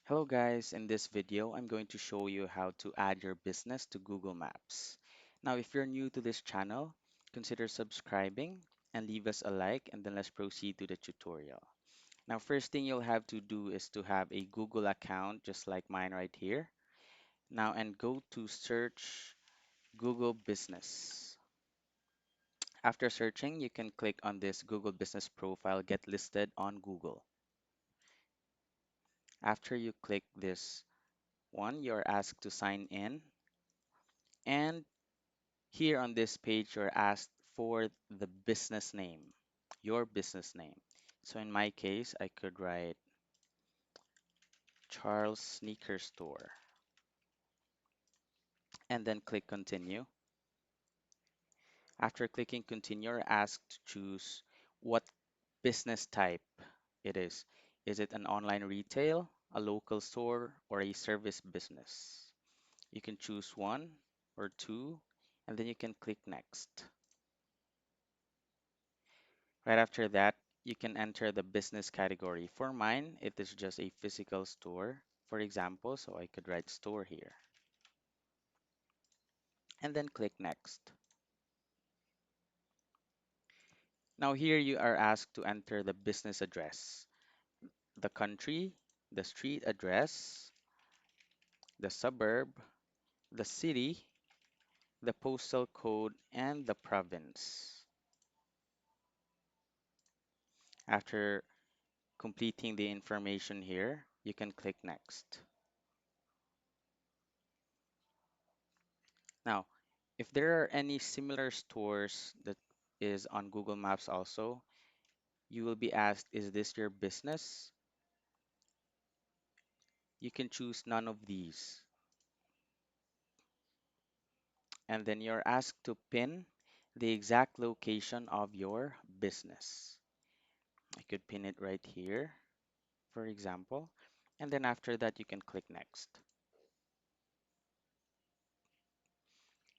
Hello guys, in this video, I'm going to show you how to add your business to Google Maps. Now, if you're new to this channel, consider subscribing and leave us a like and then let's proceed to the tutorial. Now, first thing you'll have to do is to have a Google account just like mine right here. Now, and go to search Google Business. After searching, you can click on this Google Business profile, get listed on Google. After you click this one, you're asked to sign in. And here on this page, you're asked for the business name, your business name. So in my case, I could write Charles Sneaker Store and then click continue. After clicking continue, you're asked to choose what business type it is. Is it an online retail, a local store, or a service business? You can choose one or two, and then you can click next. Right after that, you can enter the business category. For mine, it is just a physical store, for example, so I could write store here and then click next. Now here you are asked to enter the business address, the country, the street address, the suburb, the city, the postal code, and the province. After completing the information here, you can click next. Now, if there are any similar stores that is on Google Maps also, you will be asked, is this your business? You can choose none of these. And then you're asked to pin the exact location of your business. I could pin it right here, for example. And then after that, you can click next.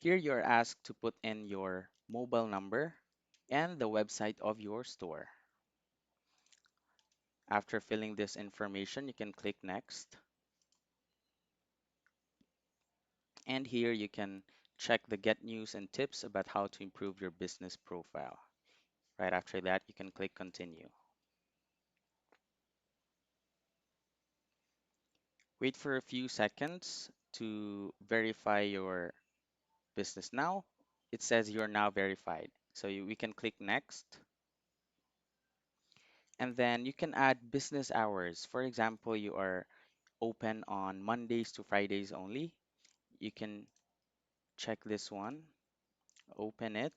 Here you're asked to put in your mobile number and the website of your store. After filling this information, you can click next. And here you can check the get news and tips about how to improve your business profile. Right after that, you can click continue. Wait for a few seconds to verify your business. Now, it says you're now verified. So we can click next. And then you can add business hours. For example, you are open on Mondays to Fridays only. You can check this one, open it,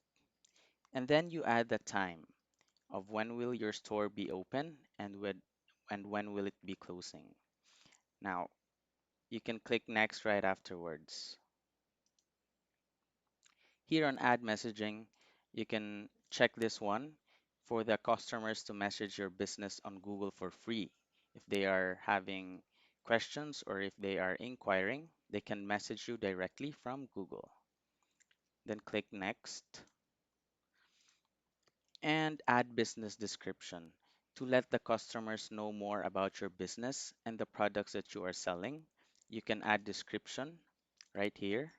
and then you add the time of when will your store be open and when will it be closing. Now, you can click next right afterwards. Here on add messaging, you can check this one for the customers to message your business on Google for free. If they are having questions or if they are inquiring, they can message you directly from Google. Then click next and add business description to let the customers know more about your business and the products that you are selling. You can add description right here.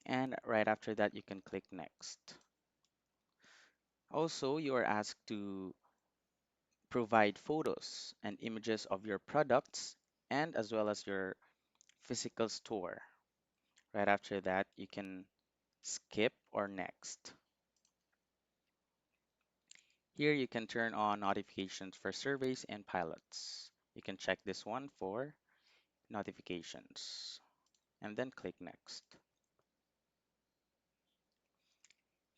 And right after that, you can click next. Also, you are asked to provide photos and images of your products and as well as your physical store. Right after that, you can skip or next. Here you can turn on notifications for surveys and pilots. You can check this one for notifications and then click next.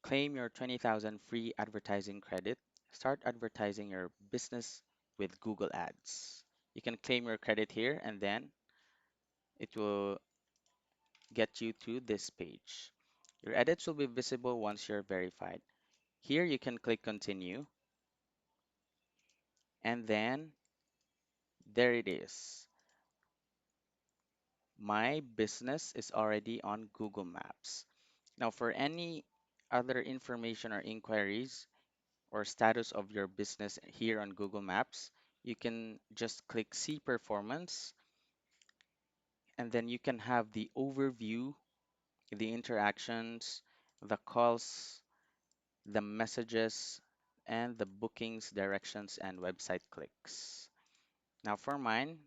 Claim your 20,000 free advertising credit. Start advertising your business with Google Ads. You can claim your credit here and then it will get you to this page. Your edits will be visible once you're verified. Here you can click continue and then there it is. My business is already on Google Maps. Now for any other information or inquiries or status of your business here on Google Maps, you can just click see performance, and then you can have the overview, the interactions, the calls, the messages, and the bookings, directions, and website clicks. Now for mine,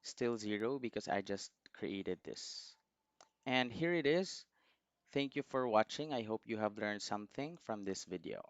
still zero because I just created this. And here it is. Thank you for watching. I hope you have learned something from this video.